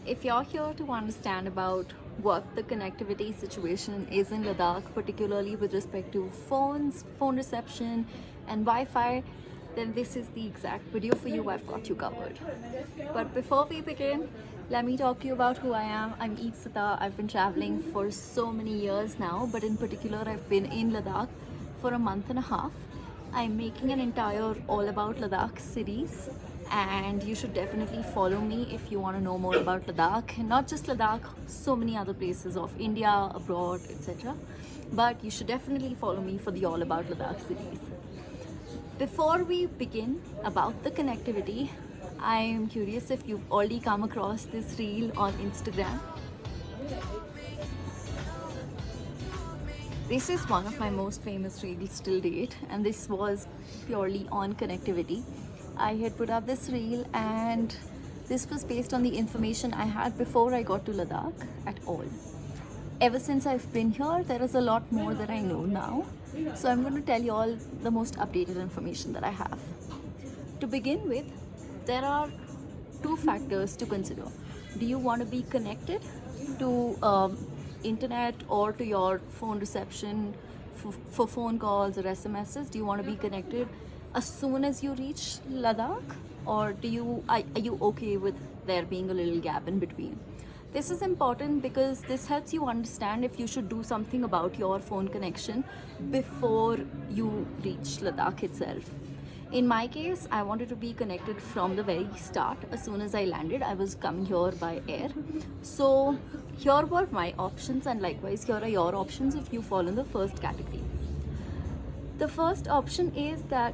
If you're here to understand about what the connectivity situation is in Ladakh, particularly with respect to phones, phone reception, and Wi-Fi, then this is the exact video for you. I've got you covered. But before we begin, let me talk to you about who I am. I'm Eepsita. I've been traveling for so many years now, but in particular, I've been in Ladakh for a month and a half. I'm making an entire all about Ladakh series, and you should definitely follow me if you want to know more about Ladakh, and not just Ladakh, so many other places of India, abroad, etc. But you should definitely follow me for the all about Ladakh series. Before we begin about the connectivity, I am curious if you've already come across this reel on Instagram. This is one of my most famous reels till date, and this was purely on connectivity. I had put up this reel, and this was based on the information I had before I got to Ladakh at all. Ever since I've been here, there is a lot more that I know now. So I'm going to tell you all the most updated information that I have. To begin with, there are two factors to consider. Do you want to be connected to internet or to your phone reception for phone calls or SMSs? Do you want to be connected as soon as you reach Ladakh, or are you okay with there being a little gap in between? This is important because this helps you understand if you should do something about your phone connection before you reach Ladakh itself. In my case, I wanted to be connected from the very start. As soon as I landed, I was coming here by air. So here were my options, and likewise here are your options if you fall in the first category. The first option is that,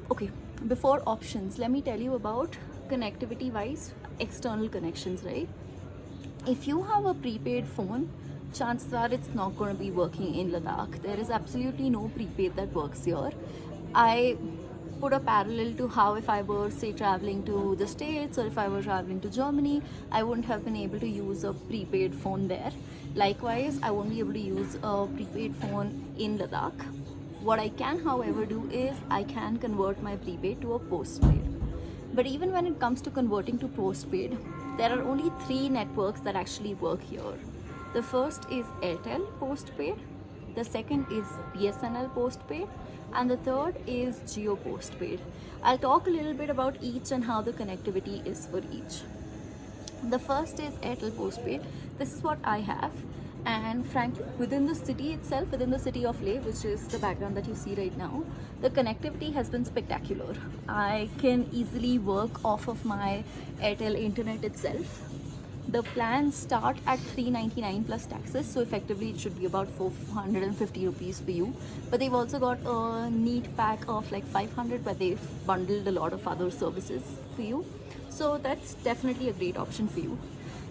okay, before options, let me tell you about connectivity wise external connections, right? If you have a prepaid phone, chances are it's not going to be working in Ladakh. There is absolutely no prepaid that works here. I put a parallel to how if I were, say, traveling to the States, or if I were traveling to Germany, I wouldn't have been able to use a prepaid phone there. Likewise, I won't be able to use a prepaid phone in Ladakh. What I can, however, do is I can convert my prepaid to a postpaid. But even when it comes to converting to postpaid, there are only three networks that actually work here. The first is Airtel postpaid, the second is BSNL postpaid, and the third is Jio postpaid. I'll talk a little bit about each and how the connectivity is for each. The first is Airtel postpaid. This is what I have. And frankly, within the city itself, within the city of Leh, which is the background that you see right now, the connectivity has been spectacular. I can easily work off of my Airtel internet itself. The plans start at 399 plus taxes, so effectively it should be about 450 rupees for you. But they've also got a neat pack of like 500 where they've bundled a lot of other services for you. So that's definitely a great option for you.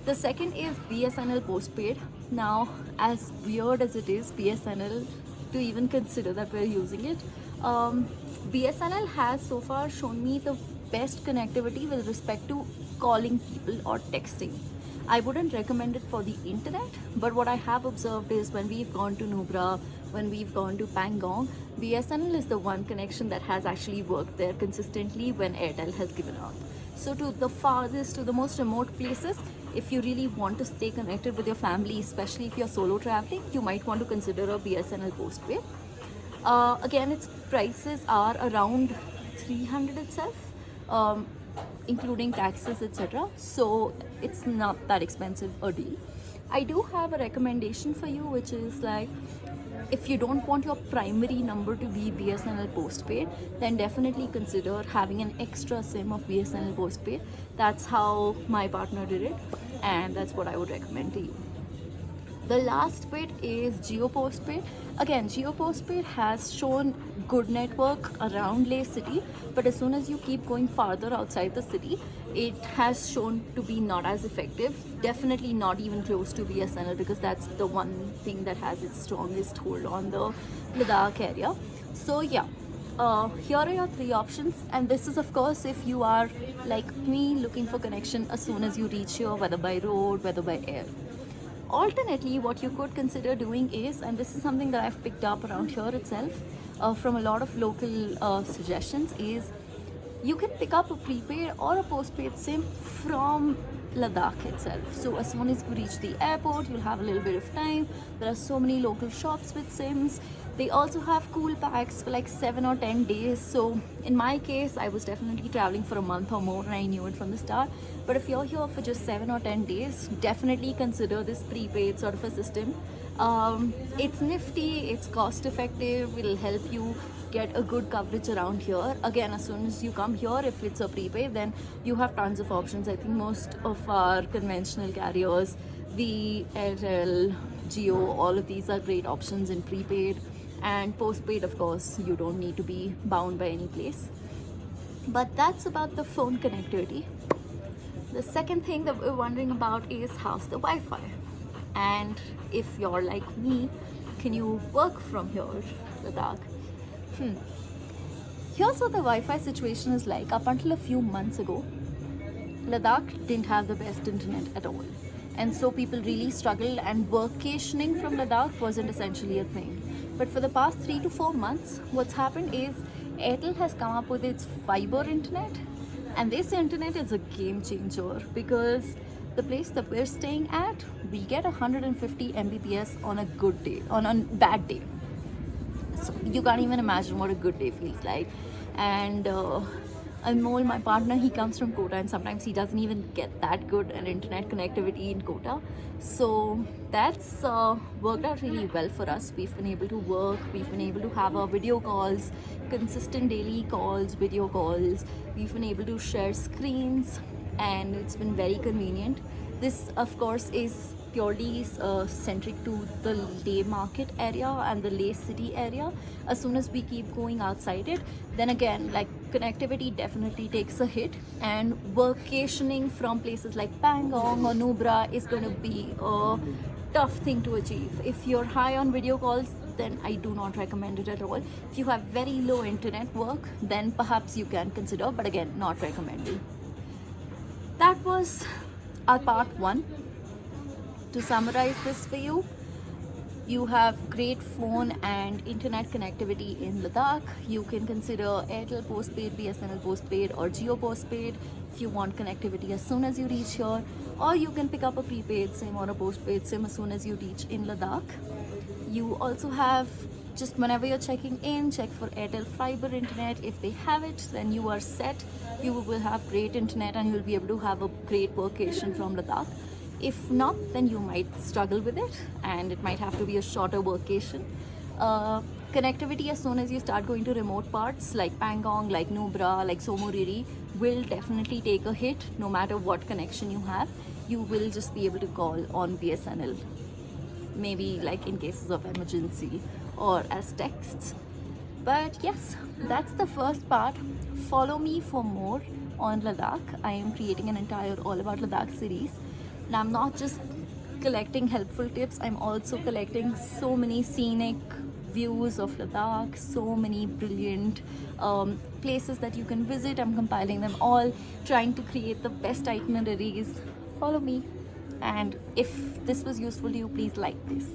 The second is BSNL postpaid. Now, as weird as it is, BSNL, to even consider that we're using it, BSNL has so far shown me the best connectivity with respect to calling people or texting. I wouldn't recommend it for the internet, but what I have observed is when we've gone to Nubra, when we've gone to Pangong, BSNL is the one connection that has actually worked there consistently when Airtel has given up. So to the farthest, to the most remote places, if you really want to stay connected with your family, especially if you're solo traveling, you might want to consider a BSNL postpaid. Again, its prices are around 300 itself, including taxes, etc. So it's not that expensive a deal. I do have a recommendation for you, which is like, if you don't want your primary number to be BSNL postpaid, then definitely consider having an extra SIM of BSNL postpaid. That's how my partner did it, and that's what I would recommend to you. The last bit is Jio postpaid. Again, Jio postpaid has shown good network around Leh city, but as soon as you keep going farther outside the city, it has shown to be not as effective. Definitely not even close to BSNL, because that's the one thing that has its strongest hold on the Ladakh area. So yeah, here are your three options, and this is of course if you are like me looking for connection as soon as you reach here, whether by road, whether by air. Alternately, what you could consider doing is, and this is something that I've picked up around here itself from a lot of local suggestions, is you can pick up a prepaid or a postpaid SIM from Ladakh itself. So as soon as you reach the airport, you'll have a little bit of time. There are so many local shops with Sims. They also have cool packs for like 7 or 10 days. So in my case, I was definitely traveling for a month or more and I knew it from the start. But if you're here for just 7 or 10 days, definitely consider this prepaid sort of a system. It's nifty, it's cost effective, it'll help you get a good coverage around here. Again, as soon as you come here, if it's a prepaid, then you have tons of options. I think most of our conventional carriers, the Airtel, Jio, all of these are great options in prepaid. And postpaid, of course, you don't need to be bound by any place. But that's about the phone connectivity. The second thing that we're wondering about is how's the Wi-Fi? And if you're like me, can you work from here, Ladakh? Here's what the Wi-Fi situation is like. Up until a few months ago, Ladakh didn't have the best internet at all. And so people really struggled, and workationing from Ladakh wasn't essentially a thing. But for the past 3 to 4 months, what's happened is Airtel has come up with its fiber internet. And this internet is a game changer because the place that we're staying at, we get 150 Mbps on a good day, on a bad day. So you can't even imagine what a good day feels like. And Anmol, my partner, he comes from Kota, and sometimes he doesn't even get that good an internet connectivity in Kota. So that's worked out really well for us. We've been able to work, we've been able to have our video calls, consistent daily calls, video calls. We've been able to share screens, and it's been very convenient. This, of course, is purely centric to the Leh market area and the Leh city area. As soon as we keep going outside it, then again, like, connectivity definitely takes a hit, and workationing from places like Pangong or Nubra is going to be a tough thing to achieve. If you're high on video calls, then I do not recommend it at all. If you have very low internet work, then perhaps you can consider, but again, not recommended. That was our part 1. To summarize this for you, you have great phone and internet connectivity in Ladakh. You can consider Airtel postpaid, BSNL postpaid, or Jio postpaid if you want connectivity as soon as you reach here, or you can pick up a prepaid SIM or a postpaid SIM as soon as you reach in Ladakh. You also have, just whenever you're checking in, check for Airtel fiber internet. If they have it, then you are set. You will have great internet and you'll be able to have a great workation from Ladakh. If not, then you might struggle with it and it might have to be a shorter workation. Connectivity, as soon as you start going to remote parts like Pangong, like Nubra, like Somoriri, will definitely take a hit no matter what connection you have. You will just be able to call on BSNL, maybe like in cases of emergency or as texts. But yes, that's the first part. Follow me for more on Ladakh. I am creating an entire All About Ladakh series. And I'm not just collecting helpful tips, I'm also collecting so many scenic views of Ladakh, so many brilliant places that you can visit. I'm compiling them all, trying to create the best itineraries. Follow me. And if this was useful to you, please like this.